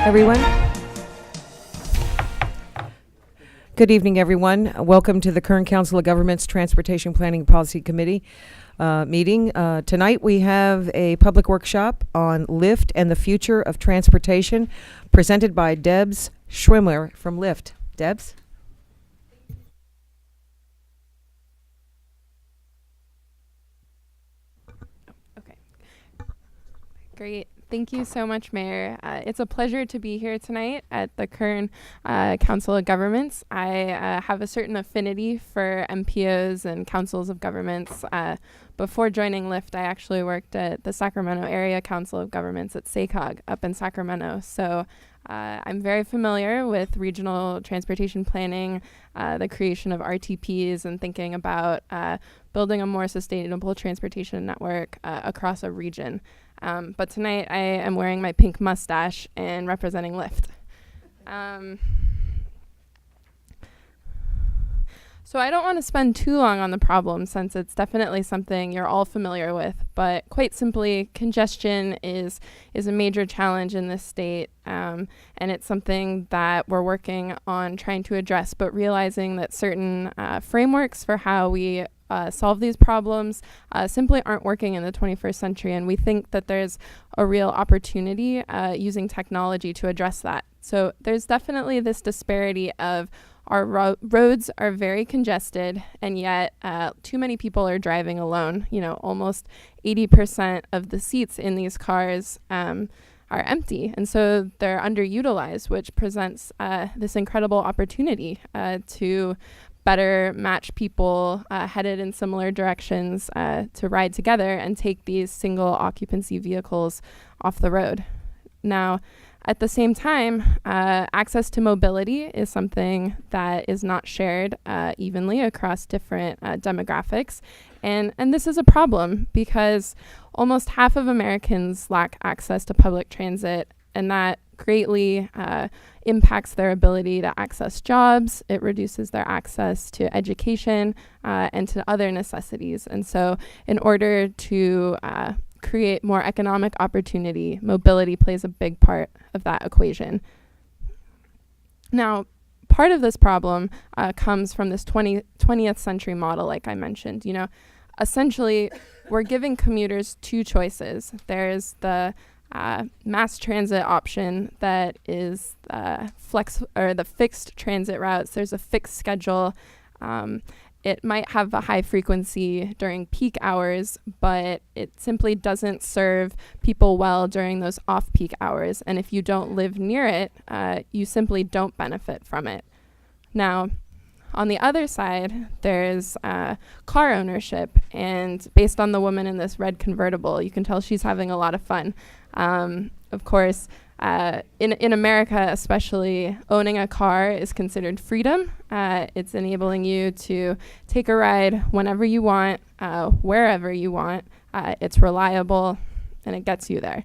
everyone. Good evening, everyone. Welcome to the Kern Council of Governments Transportation Planning Policy Committee meeting. Tonight we have a public workshop on Lyft and the future of transportation, presented by Debs Schwimmer from Lyft. Debs? Okay. Great. Thank you so much, Mayor. It's a pleasure to be here tonight at the Kern Council of Governments. I have a certain affinity for MPOs and councils of governments. Before joining Lyft, I actually worked at the Sacramento Area Council of Governments at KernCoG up in Sacramento. So I'm very familiar with regional transportation planning, the creation of RTPs, and thinking about building a more sustainable transportation network across a region. But tonight I am wearing my pink mustache and representing Lyft. So I don't want to spend too long on the problem, since it's definitely something you're all familiar with, but quite simply, congestion is a major challenge in this state, and it's something that we're working on trying to address, but realizing that certain frameworks for how we solve these problems simply aren't working in the 21st century, and we think that there's a real opportunity using technology to address that. So there's definitely this disparity of our roads are very congested, and yet too many people are driving alone. You know, almost 80% of the seats in these cars are empty, and so they're underutilized, which presents this incredible opportunity to better match people headed in similar directions to ride together and take these single occupancy vehicles off the road. Now, at the same time, access to mobility is something that is not shared evenly across different demographics. And this is a problem because almost half of Americans lack access to public transit, and that greatly impacts their ability to access jobs. It reduces their access to education and to other necessities. And so in order to create more economic opportunity, mobility plays a big part of that equation. Now, part of this problem comes from this 20th century model, like I mentioned. You know, essentially, we're giving commuters two choices. There's the mass transit option that is the fixed transit routes. There's a fixed schedule. It might have a high frequency during peak hours, but it simply doesn't serve people well during those off-peak hours. And if you don't live near it, you simply don't benefit from it. Now, on the other side, there's car ownership. And based on the woman in this red convertible, you can tell she's having a lot of fun. Of course, in America especially, owning a car is considered freedom. It's enabling you to take a ride whenever you want, wherever you want. It's reliable, and it gets you there.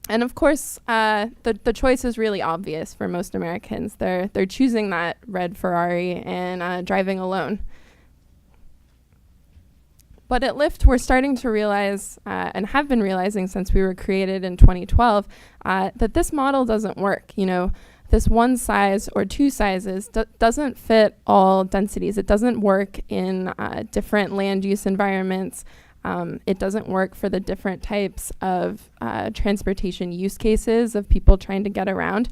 And of course, the choice is really obvious for most Americans. They're choosing that red Ferrari and driving alone. But at Lyft, we're starting to realize, and have been realizing since we were created in 2012, that this model doesn't work. You know, this one size or two sizes doesn't fit all densities. It doesn't work in different land use environments. It doesn't work for the different types of transportation use cases of people trying to get around.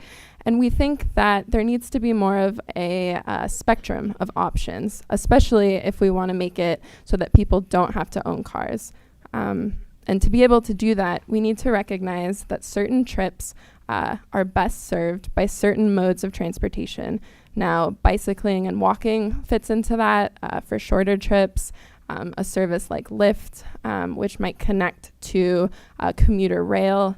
And we think that there needs to be more of a spectrum of options, especially if we want to make it so that people don't have to own cars. And to be able to do that, we need to recognize that certain trips are best served by certain modes of transportation. Now, bicycling and walking fits into that for shorter trips. A service like Lyft, which might connect to commuter rail,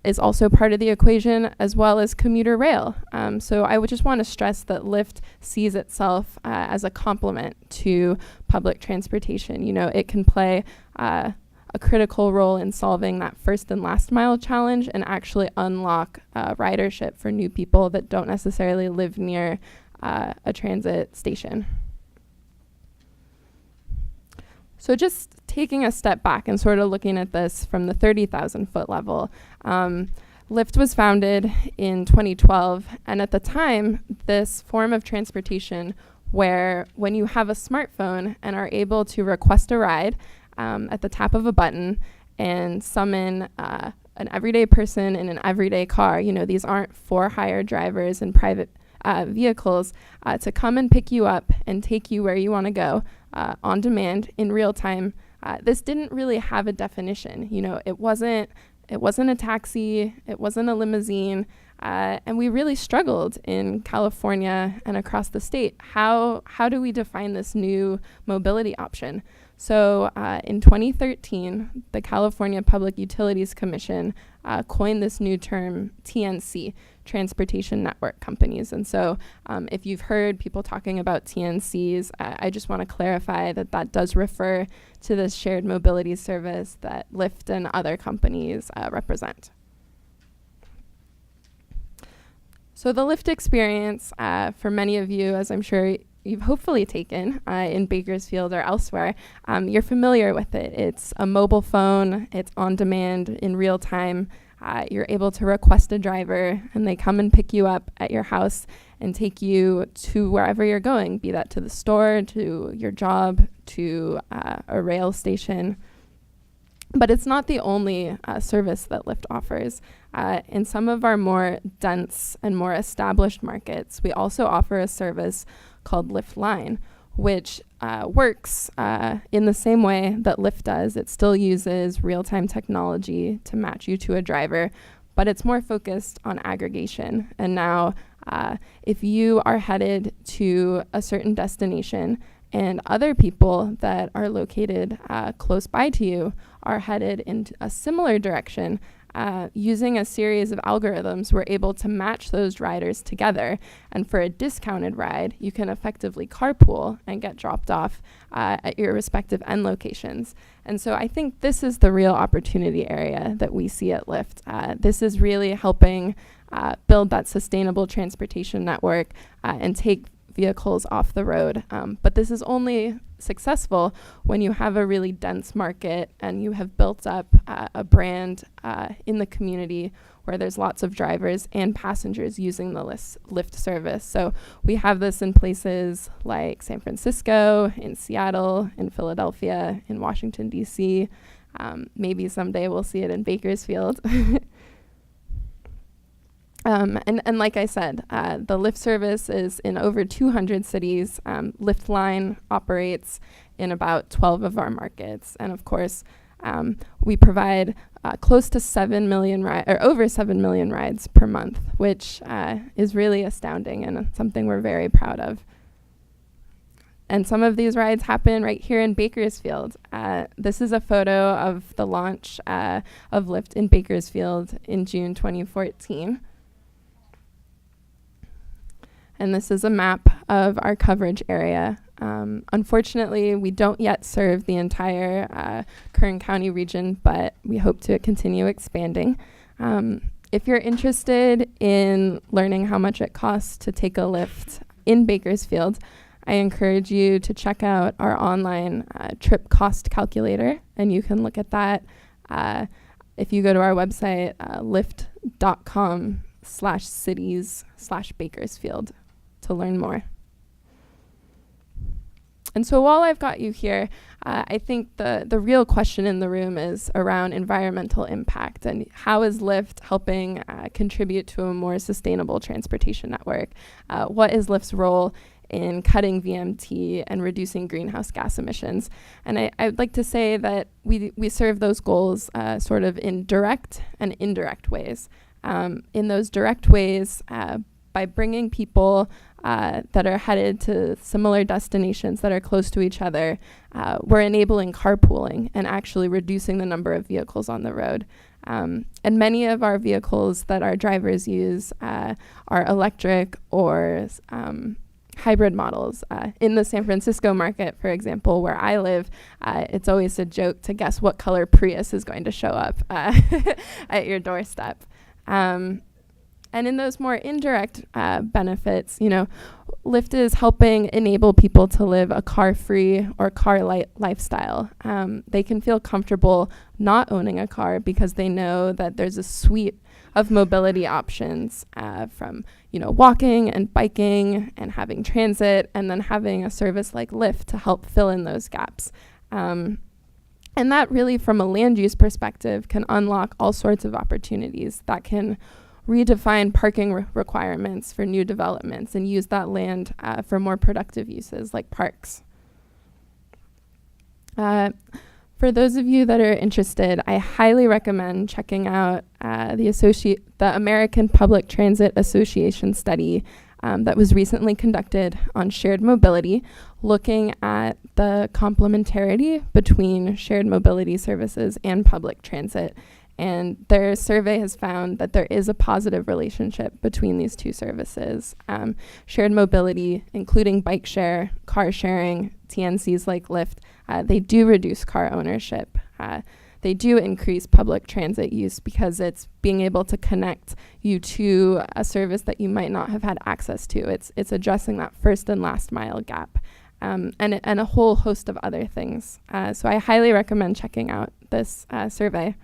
is also part of the equation, as well as commuter rail. So I would just want to stress that Lyft sees itself as a complement to public transportation. You know, it can play a critical role in solving that first and last mile challenge and actually unlock ridership for new people that don't necessarily live near a transit station. So just taking a step back and sort of looking at this from the 30,000 foot level, Lyft was founded in 2012, and at the time, this form of transportation where when you have a smartphone and are able to request a ride at the tap of a button and summon an everyday person in an everyday car, these aren't for-hire drivers and private vehicles, to come and pick you up and take you where you want to go on demand in real time. This didn't really have a definition. It wasn't a taxi, it wasn't a limousine, and we really struggled in California and across the state. How do we define this new mobility option? So in 2013, the California Public Utilities Commission coined this new term TNC, Transportation Network Companies. And so if you've heard people talking about TNCs, I just want to clarify that does refer to this shared mobility service that Lyft and other companies represent. So the Lyft experience, for many of you, as I'm sure you've hopefully taken in Bakersfield or elsewhere, you're familiar with it. It's a mobile phone, it's on demand in real time. You're able to request a driver and they come and pick you up at your house and take you to wherever you're going, be that to the store, to your job, to a rail station. But it's not the only service that Lyft offers. In some of our more dense and more established markets, we also offer a service called Lyft Line, which works in the same way that Lyft does. It still uses real-time technology to match you to a driver, but it's more focused on aggregation. And now, if you are headed to a certain destination and other people that are located close by to you are headed in a similar direction, using a series of algorithms, we're able to match those riders together. And for a discounted ride, you can effectively carpool and get dropped off at your respective end locations. And so I think this is the real opportunity area that we see at Lyft. This is really helping build that sustainable transportation network and take vehicles off the road. But this is only successful when you have a really dense market and you have built up a brand in the community where there's lots of drivers and passengers using the Lyft service. So we have this in places like San Francisco, in Seattle, in Philadelphia, in Washington, D.C. Maybe someday we'll see it in Bakersfield. And like I said, the Lyft service is in over 200 cities. Lyft Line operates in about 12 of our markets. And of course, we provide close to 7 million or over 7 million rides per month, which is really astounding and something we're very proud of. And some of these rides happen right here in Bakersfield. This is a photo of the launch of Lyft in Bakersfield in June 2014. And this is a map of our coverage area. Unfortunately, we don't yet serve the entire Kern County region, but we hope to continue expanding. If you're interested in learning how much it costs to take a Lyft in Bakersfield, I encourage you to check out our online trip cost calculator, and you can look at that if you go to our website, lyft.com/cities/Bakersfield. To learn more. And so while I've got you here, I think the real question in the room is around environmental impact and how is Lyft helping contribute to a more sustainable transportation network? What is Lyft's role in cutting VMT and reducing greenhouse gas emissions? And I would like to say that we serve those goals sort of in direct and indirect ways. In those direct ways, by bringing people that are headed to similar destinations that are close to each other, we're enabling carpooling and actually reducing the number of vehicles on the road. And many of our vehicles that our drivers use are electric or hybrid models. In the San Francisco market, for example, where I live, it's always a joke to guess what color Prius is going to show up at your doorstep. And in those more indirect benefits, Lyft is helping enable people to live a car-free or car-light lifestyle. They can feel comfortable not owning a car because they know that there's a suite of mobility options, from walking and biking and having transit, and then having a service like Lyft to help fill in those gaps. And that really, from a land use perspective, can unlock all sorts of opportunities that can redefine parking requirements for new developments and use that land for more productive uses like parks. For those of you that are interested, I highly recommend checking out the American Public Transit Association study that was recently conducted on shared mobility, looking at the complementarity between shared mobility services and public transit. And their survey has found that there is a positive relationship between these two services. Shared mobility, including bike share, car sharing, TNCs like Lyft, they do reduce car ownership. They do increase public transit use because it's being able to connect you to a service that you might not have had access to. It's addressing that first and last mile gap, and a whole host of other things. So I highly recommend checking out this survey.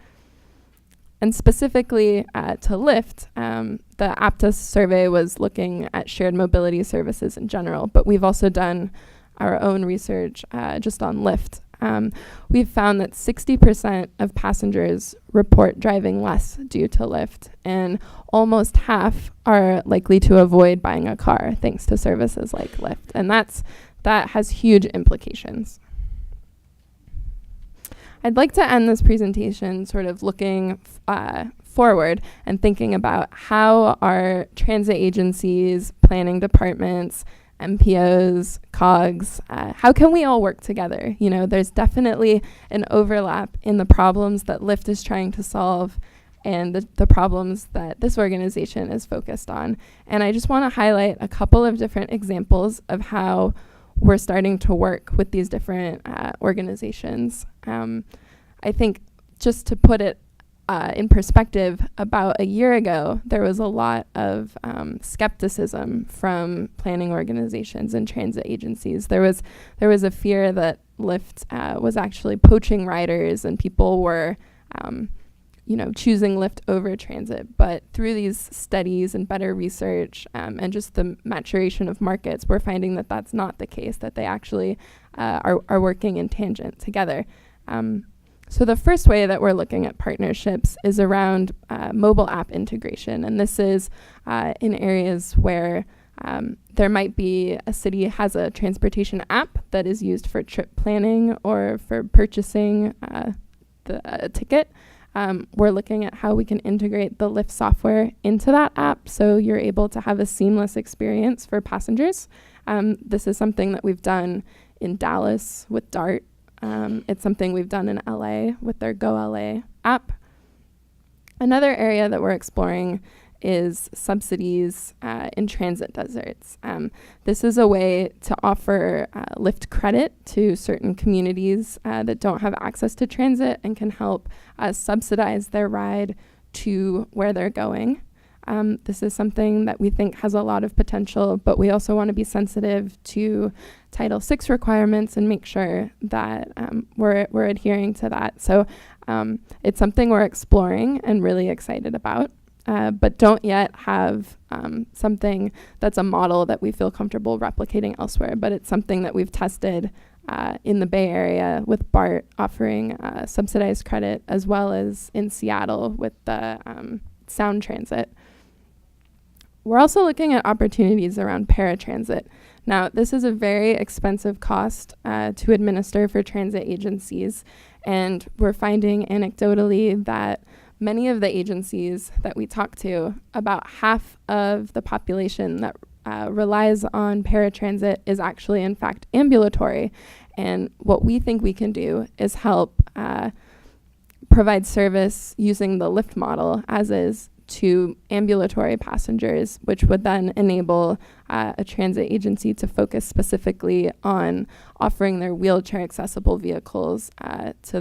And specifically to Lyft, the Aptos survey was looking at shared mobility services in general, but we've also done our own research just on Lyft. We've found that 60% of passengers report driving less due to Lyft, and almost half are likely to avoid buying a car thanks to services like Lyft. And that has huge implications. I'd like to end this presentation sort of looking forward and thinking about how our transit agencies, planning departments, MPOs, COGs, how can we all work together? There's definitely an overlap in the problems that Lyft is trying to solve and the problems that this organization is focused on. And I just want to highlight a couple of different examples of how we're starting to work with these different organizations. I think just to put it in perspective, about a year ago, there was a lot of skepticism from planning organizations and transit agencies. There was a fear that Lyft was actually poaching riders and people were choosing Lyft over transit. But through these studies and better research and just the maturation of markets, we're finding that that's not the case, that they actually are working in tangent together. So the first way that we're looking at partnerships is around mobile app integration. And this is in areas where there might be a city has a transportation app that is used for trip planning or for purchasing a ticket. We're looking at how we can integrate the Lyft software into that app so you're able to have a seamless experience for passengers. This is something that we've done in Dallas with DART. It's something we've done in LA with their Go LA app. Another area that we're exploring is subsidies in transit deserts. This is a way to offer Lyft credit to certain communities that don't have access to transit and can help subsidize their ride to where they're going. This is something that we think has a lot of potential, but we also want to be sensitive to Title VI requirements and make sure that we're adhering to that. So it's something we're exploring and really excited about, but don't yet have something that's a model that we feel comfortable replicating elsewhere. But it's something that we've tested in the Bay Area with BART offering subsidized credit, as well as in Seattle with the Sound Transit. We're also looking at opportunities around paratransit. Now, this is a very expensive cost to administer for transit agencies, and we're finding anecdotally that many of the agencies that we talk to, about half of the population that relies on paratransit is actually, in fact, ambulatory. And what we think we can do is help provide service using the Lyft model as is to ambulatory passengers, which would then enable a transit agency to focus specifically on offering their wheelchair accessible vehicles to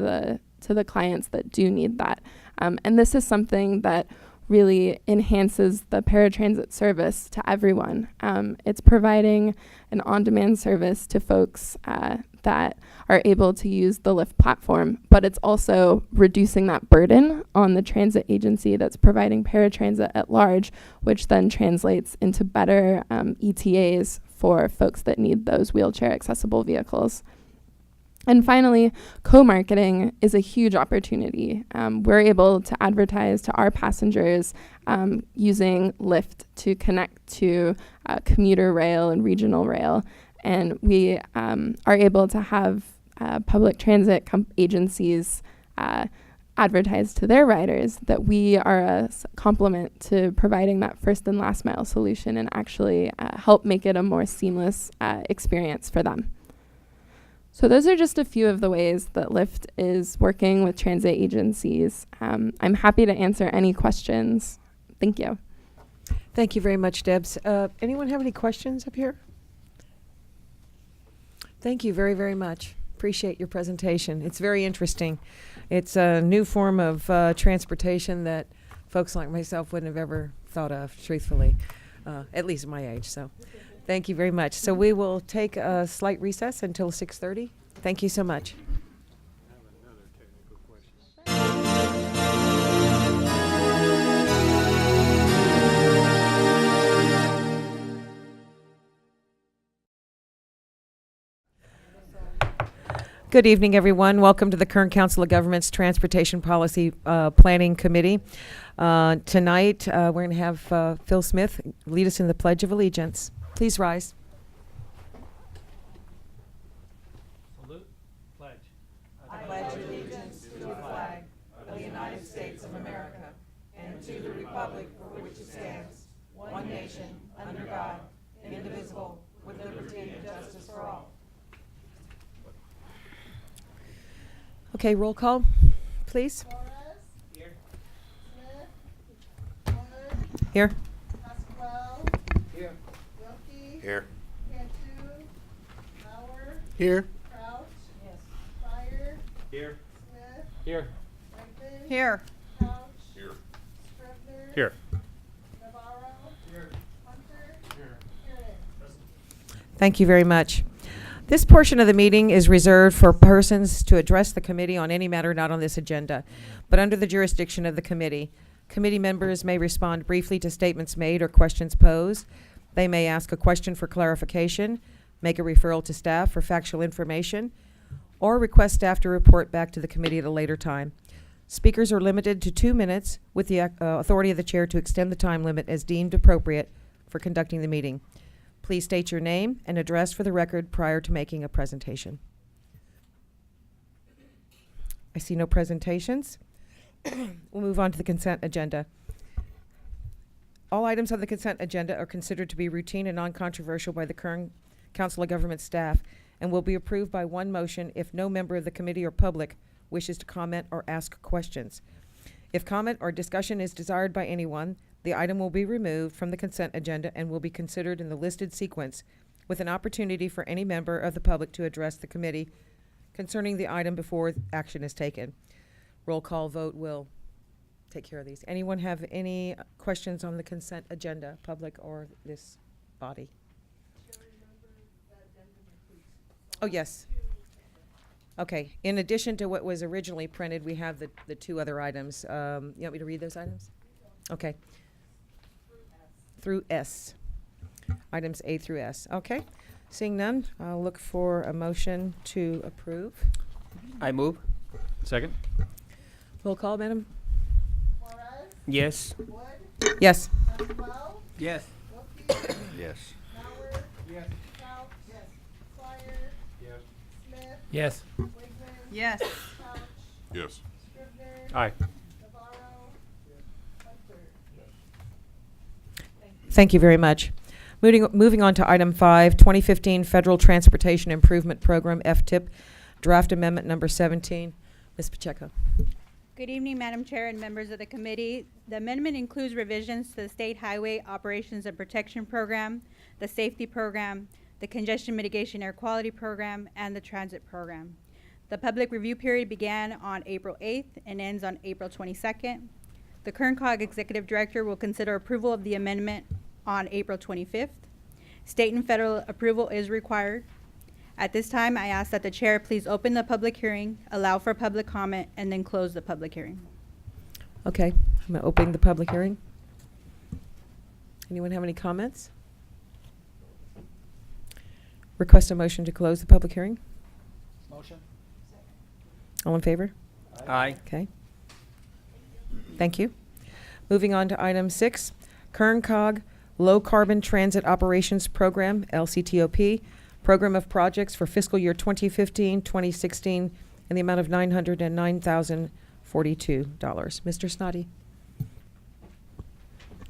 the clients that do need that. And this is something that really enhances the paratransit service to everyone. It's providing an on-demand service to folks that are able to use the Lyft platform, but it's also reducing that burden on the transit agency that's providing paratransit at large, which then translates into better ETAs for folks that need those wheelchair accessible vehicles. And finally, co-marketing is a huge opportunity. We're able to advertise to our passengers using Lyft to connect to commuter rail and regional rail. And we are able to have public transit agencies advertise to their riders that we are a complement to providing that first and last mile solution and actually help make it a more seamless experience for them. So those are just a few of the ways that Lyft is working with transit agencies. I'm happy to answer any questions. Thank you. Thank you very much, Debs. Anyone have any questions up here? Thank you very, very much. Appreciate your presentation. It's very interesting. It's a new form of transportation that folks like myself wouldn't have ever thought of, truthfully, at least at my age. So thank you very much. So we will take a slight recess until 6:30. Thank you so much. Good evening, everyone. Welcome to the Kern Council of Governments Transportation Policy Planning Committee. Tonight, we're going to have Phil Smith lead us in the Pledge of Allegiance. Please rise. Salute. Pledge. I pledge allegiance to the flag of the United States of America and to the republic for which it stands, one nation, under God, indivisible, with liberty and justice for all. Okay, roll call, please. Here. Smith. Wood. Here. Pasquale. Here. Wilkie. Here. Cantu. Lauer. Here. Crouch. Yes. Fire. Here. Smith. Here. Redmond. Here. Couch. Here. Scrivener. Here. Navarro. Here. Hunter. Here. Kern. Thank you very much. This portion of the meeting is reserved for persons to address the committee on any matter not on this agenda, but under the jurisdiction of the committee. Committee members may respond briefly to statements made or questions posed. They may ask a question for clarification, make a referral to staff for factual information, or request staff to report back to the committee at a later time. Speakers are limited to 2 minutes with the authority of the chair to extend the time limit as deemed appropriate for conducting the meeting. Please state your name and address for the record prior to making a presentation. I see no presentations. We'll move on to the consent agenda. All items on the consent agenda are considered to be routine and non-controversial by the Kern Council of Government staff and will be approved by one motion if no member of the committee or public wishes to comment or ask questions. If comment or discussion is desired by anyone, the item will be removed from the consent agenda and will be considered in the listed sequence with an opportunity for any member of the public to address the committee concerning the item before action is taken. Roll call vote will take care of these. Anyone have any questions on the consent agenda, public or this body? Oh, yes. Okay. In addition to what was originally printed, we have the two other items. You want me to read those items? Okay. Through S. Items A through S. Okay. Seeing none, I'll look for a motion to approve. I move. Second. Roll call, madam? Juarez. Yes. Wood. Yes. Pasquale. Yes. Wilkie. Yes. Lauer. Yes. Couch. Yes. Fire. Yes. Smith. Yes. Wigman. Yes. Couch. Yes. Scrivener. Aye. Navarro. Hunter. Thank you very much. Moving on to item 5, 2015 Federal Transportation Improvement Program, FTIP, draft amendment number 17. Ms. Pacheco. Good evening, Madam Chair and members of the committee. The amendment includes revisions to the State Highway Operations and Protection Program, the Safety Program, the Congestion Mitigation Air Quality Program, and the Transit Program. The public review period began on April 8th and ends on April 22nd. The KernCoG Executive Director will consider approval of the amendment on April 25th. State and federal approval is required. At this time, I ask that the chair please open the public hearing, allow for public comment, and then close the public hearing. Okay, I'm opening the public hearing. Anyone have any comments? Request a motion to close the public hearing. Motion. All in favor? Aye. Okay. Thank you. Moving on to item 6, KernCoG Low Carbon Transit Operations Program, LCTOP, Program of Projects for fiscal year 2015-2016 in the amount of $909,042. Mr. Snoddy.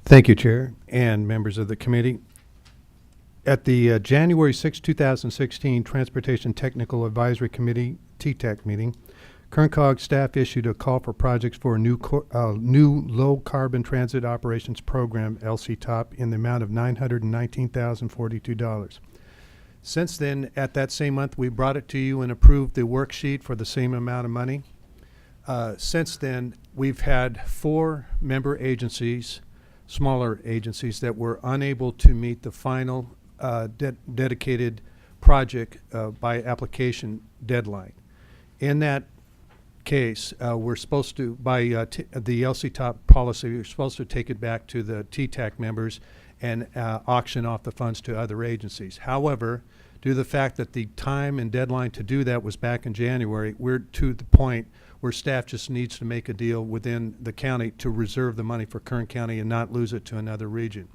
Thank you, Chair and members of the committee. At the January 6, 2016 Transportation Technical Advisory Committee, TTAC meeting, KernCoG staff issued a call for projects for a new low carbon transit operations program, LCTOP, in the amount of $919,042. Since then, at that same month, we brought it to you and approved the worksheet for the same amount of money. Since then, we've had 4 member agencies, smaller agencies, that were unable to meet the final dedicated project by application deadline. In that case, we're supposed to, by the LCTOP policy, we're supposed to take it back to the TTAC members and auction off the funds to other agencies. However, due to the fact that the time and deadline to do that was back in January, we're to the point where staff just needs to make a deal within the county to reserve the money for Kern County and not lose it to another region.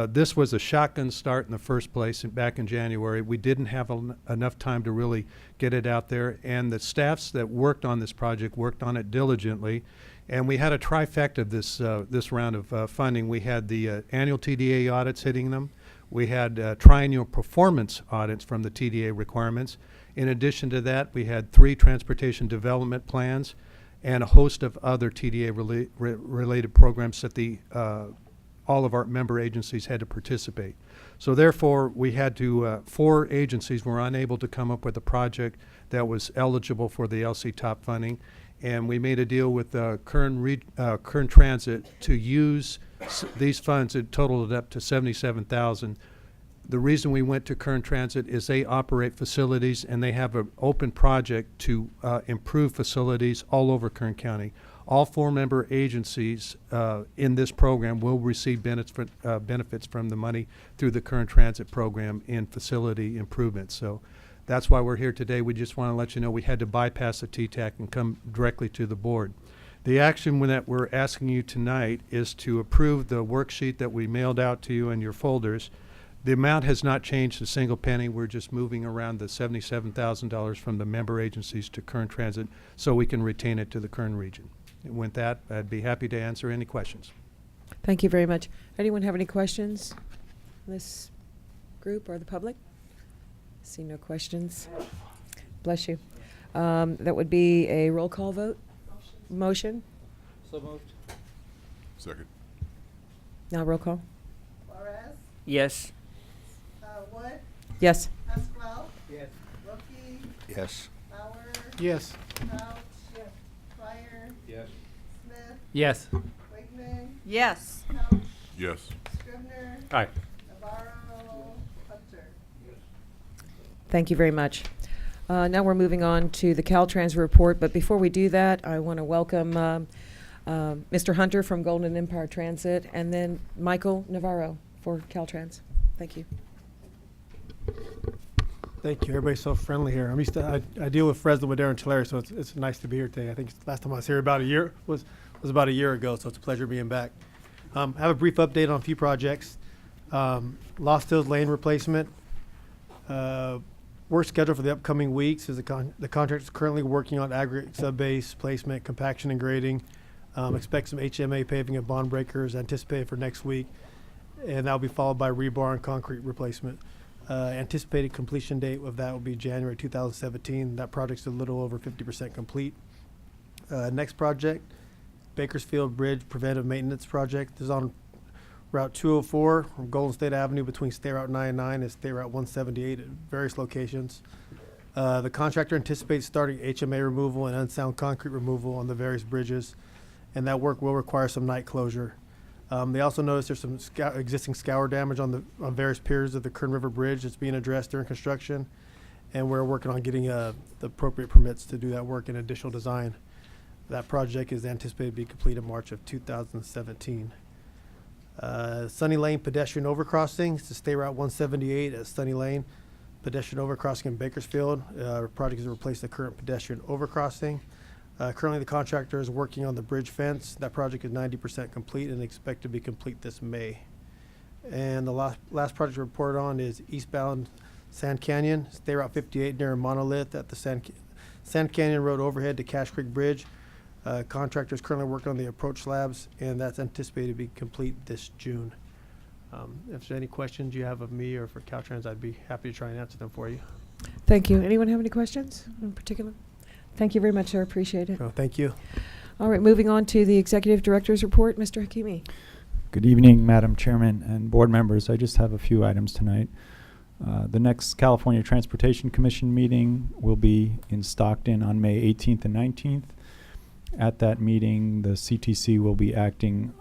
This was a shotgun start in the first place back in January. We didn't have enough time to really get it out there, and the staffs that worked on this project worked on it diligently. And we had a trifecta of this round of funding. We had the annual TDA audits hitting them. We had triennial performance audits from the TDA requirements. In addition to that, we had 3 transportation development plans and a host of other TDA related programs that all of our member agencies had to participate. So therefore, we had to, 4 agencies were unable to come up with a project that was eligible for the LCTOP funding. And we made a deal with Kern Transit to use these funds. It totaled up to $77,000. The reason we went to Kern Transit is they operate facilities and they have an open project to improve facilities all over Kern County. All 4 member agencies in this program will receive benefits from the money through the Kern Transit program in facility improvements. So that's why we're here today. We just want to let you know we had to bypass the TTAC and come directly to the board. The action that we're asking you tonight is to approve the worksheet that we mailed out to you in your folders. The amount has not changed a single penny. We're just moving around the $77,000 from the member agencies to Kern Transit so we can retain it to the Kern region. And with that, I'd be happy to answer any questions. Thank you very much. Anyone have any questions in this group or the public? See no questions. Bless you. That would be a roll call vote. Motion. So moved. Second. Now roll call. Flores, Yes. Wood, Yes. Pascual, Yes. Wilkie, Yes. Bauer, Yes. Crouch, Fire, Yes. Smith, Yes. Wakeman, Yes. Couch, Yes. Scrivener, Aye. Navarro, Hunter. Thank you very much. Now we're moving on to the Caltrans report, but before we do that, I want to welcome Mr. Hunter from Golden Empire Transit and then Michael Navarro for Caltrans. Thank you. Thank you. Everybody's so friendly here. I'm used to, I deal with Fresno, Madera, and Tulare, so it's nice to be here today. I think last time I was here about a year was about a year ago, so it's a pleasure being back. I have a brief update on a few projects. Lost Hills Lane replacement. Work scheduled for the upcoming weeks is the contractor is currently working on aggregate subbase placement, compaction, and grading. Expect some HMA paving and bond breakers anticipated for next week, and that will be followed by rebar and concrete replacement. Anticipated completion date of that will be January 2017. That project's a little over 50% complete. Next project, Bakersfield Bridge Preventive Maintenance Project. This is on Route 204 from Golden State Avenue between State Route 99 and State Route 178 at various locations. The contractor anticipates starting HMA removal and unsound concrete removal on the various bridges, and that work will require some night closure. They also noticed there's some existing scour damage on various piers of the Kern River Bridge that's being addressed during construction. and we're working on getting the appropriate permits to do that work and additional design. That project is anticipated to be completed March of 2017. Sunny Lane pedestrian overcrossing, it's the State Route 178 at Sunny Lane pedestrian overcrossing in Bakersfield. Project is to replace the current pedestrian overcrossing. Currently, the contractor is working on the bridge fence. That project is 90% complete and expected to be complete this May. And the last project to report on is eastbound Sand Canyon, State Route 58 near Monolith at the Sand Canyon Road overhead to Cache Creek Bridge. Contractor is currently working on the approach slabs, and that's anticipated to be complete this June. If there's any questions you have of me or for Caltrans, I'd be happy to try and answer them for you. Thank you. Anyone have any questions in particular? Thank you very much, sir. Appreciate it. So, thank you. All right, moving on to the Executive Director's report. Mr. Hakimi. Good evening, Madam Chairman and board members. I just have a few items tonight. The next California Transportation Commission meeting will be in Stockton on May 18th and 19th. At that meeting, the CTC will be acting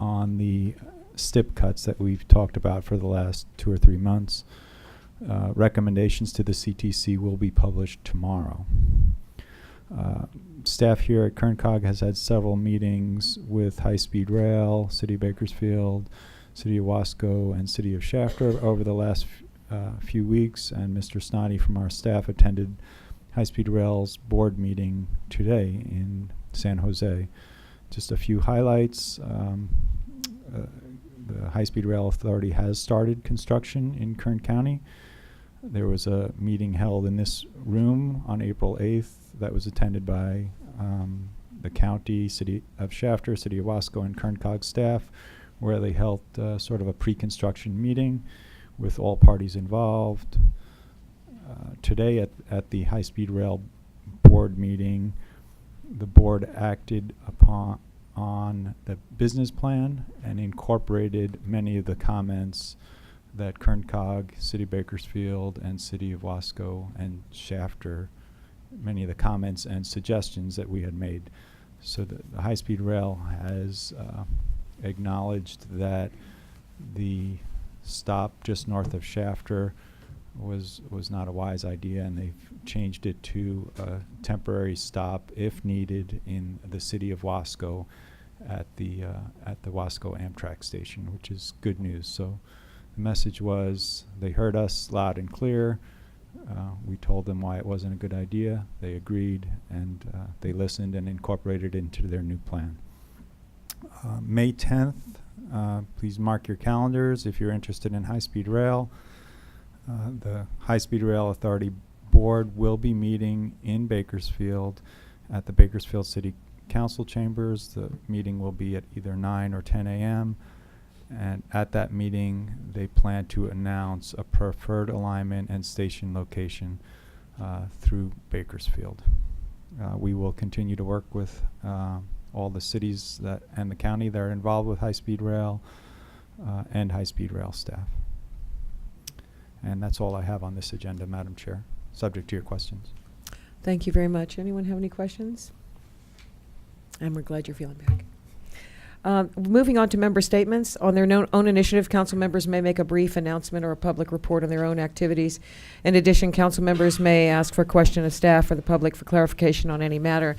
on the STIP cuts that we've talked about for the last 2 or 3 months. Recommendations to the CTC will be published tomorrow. Staff here at KernCoG has had several meetings with High Speed Rail, City of Bakersfield, City of Wasco, and City of Shafter over the last few weeks, and Mr. Snoddy from our staff attended High Speed Rail's board meeting today in San Jose. Just a few highlights. The High Speed Rail Authority has started construction in Kern County. There was a meeting held in this room on April 8th that was attended by the county, City of Shafter, City of Wasco, and KernCoG staff, where they held sort of a pre-construction meeting with all parties involved. Today at the High Speed Rail board meeting, the board acted on the business plan and incorporated many of the comments that KernCoG, City of Bakersfield, and City of Wasco and Shafter, many of the comments and suggestions that we had made. So the High Speed Rail has acknowledged that the stop just north of Shafter was not a wise idea, and they've changed it to a temporary stop if needed in the City of Wasco at the Wasco Amtrak station, which is good news. So the message was they heard us loud and clear. We told them why it wasn't a good idea. They agreed, and they listened and incorporated it into their new plan. May 10th, please mark your calendars if you're interested in High Speed Rail. The High Speed Rail Authority Board will be meeting in Bakersfield at the Bakersfield City Council Chambers. The meeting will be at either 9 or 10 a.m. And at that meeting, they plan to announce a preferred alignment and station location through Bakersfield. We will continue to work with all the cities and the county that are involved with High Speed Rail and High Speed Rail staff. And that's all I have on this agenda, Madam Chair, subject to your questions. Thank you very much. Anyone have any questions? And we're glad you're feeling back. Moving on to member statements. On their own initiative, council members may make a brief announcement or a public report on their own activities. In addition, council members may ask for a question of staff or the public for clarification on any matter.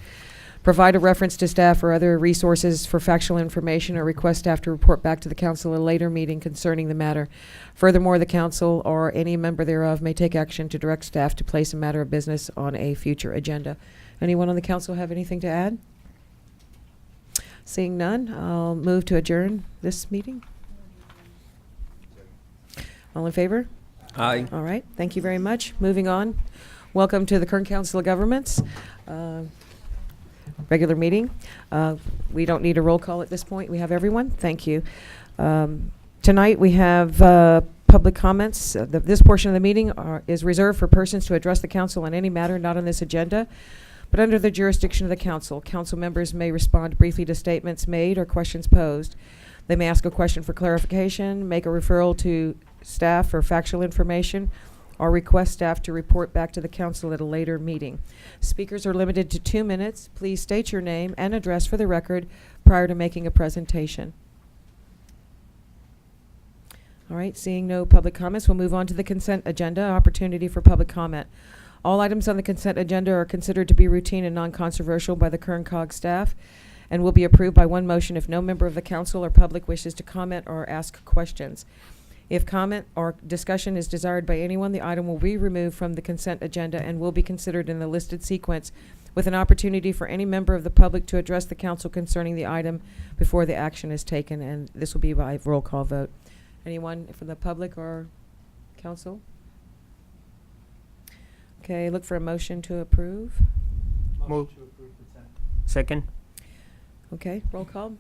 Provide a reference to staff or other resources for factual information, or request staff to report back to the council at a later meeting concerning the matter. Furthermore, the council or any member thereof may take action to direct staff to place a matter of business on a future agenda. Anyone on the council have anything to add? Seeing none, I'll move to adjourn this meeting. All in favor? Aye. All right, thank you very much. Moving on. Welcome to the Kern Council of Governments regular meeting. We don't need a roll call at this point. We have everyone. Thank you. Tonight we have public comments. This portion of the meeting is reserved for persons to address the council on any matter not on this agenda, but under the jurisdiction of the council. Council members may respond briefly to statements made or questions posed. They may ask a question for clarification, make a referral to staff for factual information, or request staff to report back to the council at a later meeting. Speakers are limited to 2 minutes. Please state your name and address for the record prior to making a presentation. All right, seeing no public comments, we'll move on to the consent agenda. Opportunity for public comment. All items on the consent agenda are considered to be routine and non-controversial by the KernCoG staff and will be approved by one motion if no member of the council or public wishes to comment or ask questions. If comment or discussion is desired by anyone, the item will be removed from the consent agenda and will be considered in the listed sequence with an opportunity for any member of the public to address the council concerning the item before the action is taken, and this will be by roll call vote. Anyone from the public or council? Okay, look for a motion to approve. Move. Second. Okay, roll call.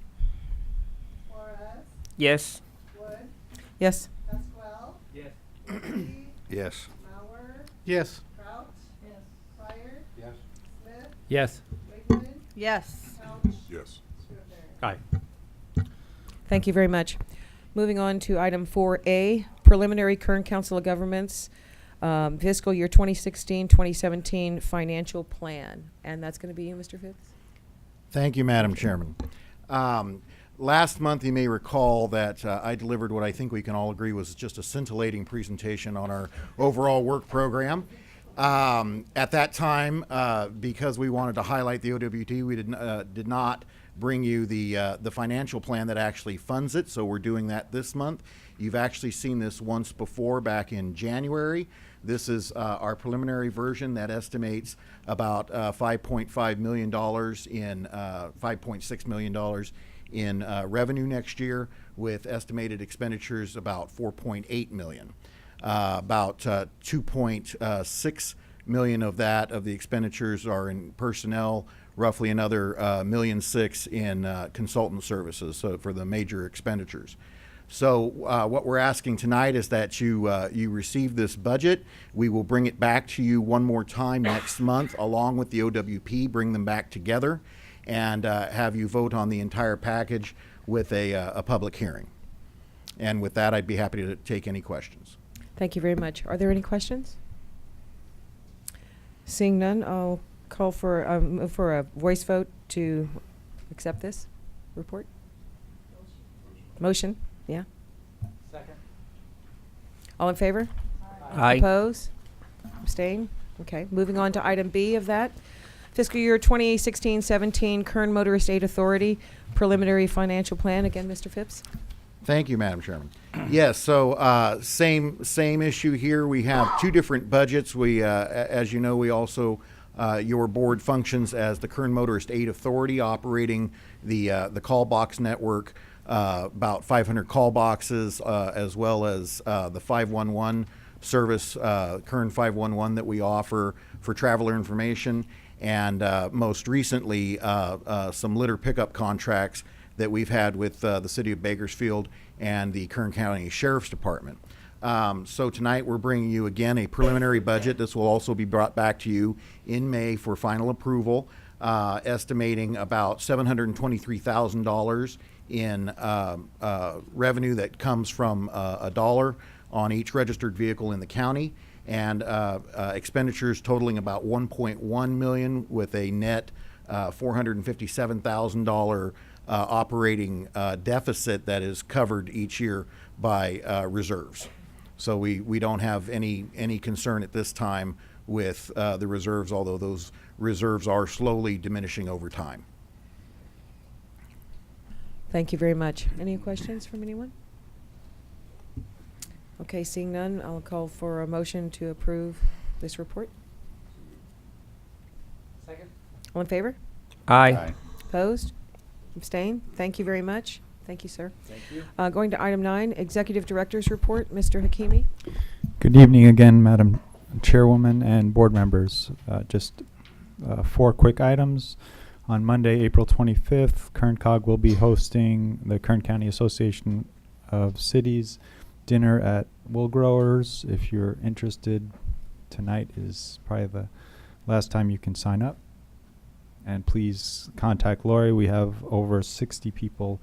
Juarez, Yes. Wood, Yes. Pascual, Yes. Lee, Yes. Mauer, Yes. Crouch, Pryor, Yes. Smith, Yes. Wakeman, Yes. Couch, Yes. Scrivener. Aye. Thank you very much. Moving on to item 4A, preliminary Kern Council of Governments fiscal year 2016-2017 financial plan. And that's going to be you, Mr. Phipps? Thank you, Madam Chairman. Last month, you may recall that I delivered what I think we can all agree was just a scintillating presentation on our overall work program. At that time, because we wanted to highlight the OWT, we did not bring you the financial plan that actually funds it, so we're doing that this month. You've actually seen this once before back in January. This is our preliminary version that estimates about $5.5 million in $5.6 million in revenue next year, with estimated expenditures about $4.8 million. About $2.6 million of the expenditures are in personnel, roughly another $1.6 million in consultant services, so for the major expenditures. So what we're asking tonight is that you receive this budget. We will bring it back to you one more time next month along with the OWP, bring them back together, and have you vote on the entire package with a public hearing. And with that, I'd be happy to take any questions. Thank you very much. Are there any questions? Seeing none, I'll call for a voice vote to accept this report. Motion, yeah. Second. All in favor? Aye. Oppose? Abstain? Okay, moving on to item B of that. Fiscal year 2016-17 Kern Motorist Aid Authority preliminary financial plan. Again, Mr. Phipps. Thank you, Madam Chairman. Yes, so same issue here. We have two different budgets. We, as you know, we also your board functions as the Kern Motorist Aid Authority, operating the call box network, about 500 call boxes, as well as the 511 service, Kern 511 that we offer for traveler information, and most recently some litter pickup contracts that we've had with the City of Bakersfield and the Kern County Sheriff's Department. So tonight we're bringing you again a preliminary budget. This will also be brought back to you in May for final approval, estimating about $723,000 in revenue that comes from $1 on each registered vehicle in the county, and expenditures totaling about $1.1 million, with a net $457,000 operating deficit that is covered each year by reserves. So we don't have any concern at this time with the reserves, although those reserves are slowly diminishing over time. Thank you very much. Any questions from anyone? Okay, seeing none, I'll call for a motion to approve this report. Second. All in favor? Aye. Opposed? Abstain? Thank you very much. Thank you, sir. Thank you. Going to item 9, Executive Director's Report. Mr. Hakimi. Good evening again, Madam Chairwoman and board members. Just 4 quick items. On Monday, April 25th, KernCoG will be hosting the Kern County Association of Cities dinner at Wool Growers. If you're interested, tonight is probably the last time you can sign up. And please contact Lori. We have over 60 people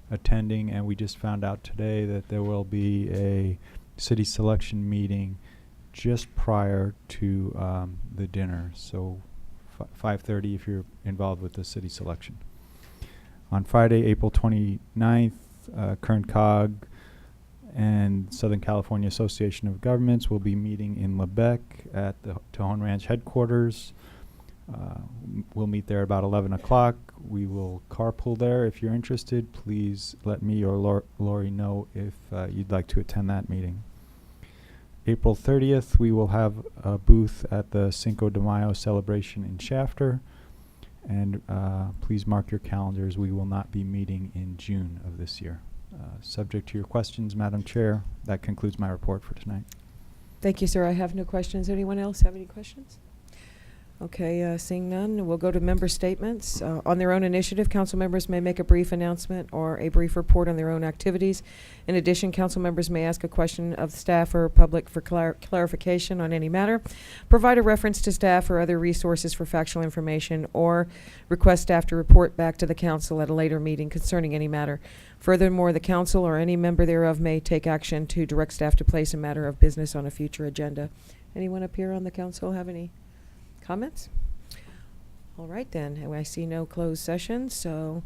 attending, and we just found out today that there will be a city selection meeting just prior to the dinner. So 5:30 if you're involved with the city selection. On Friday, April 29th, KernCoG and Southern California Association of Governments will be meeting in Lebec at the Tejon Ranch headquarters. We'll meet there about 11 o'clock. We will carpool there. If you're interested, please let me or Lori know if you'd like to attend that meeting. April 30th, we will have a booth at the Cinco de Mayo celebration in Shafter. And please mark your calendars. We will not be meeting in June of this year. Subject to your questions, Madam Chair, that concludes my report for tonight. Thank you, sir. I have no questions. Anyone else have any questions? Okay, seeing none, we'll go to member statements. On their own initiative, council members may make a brief announcement or a brief report on their own activities. In addition, council members may ask a question of staff or public for clarification on any matter, provide a reference to staff or other resources for factual information, or request staff to report back to the council at a later meeting concerning any matter. Furthermore, the council or any member thereof may take action to direct staff to place a matter of business on a future agenda. Anyone up here on the council have any comments? All right then, I see no closed session, so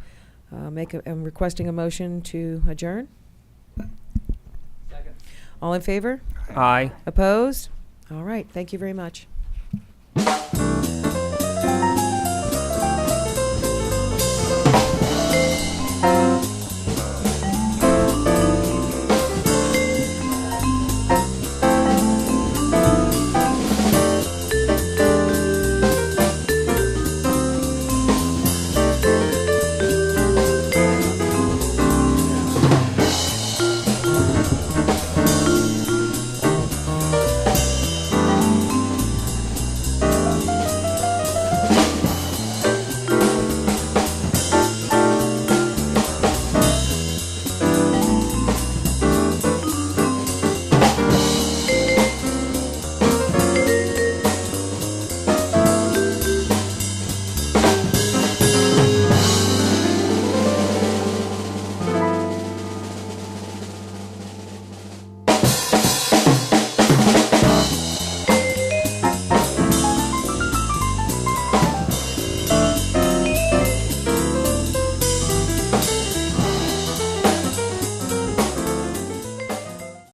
I'm requesting a motion to adjourn. Second. All in favor? Aye. Opposed? All right, thank you very much.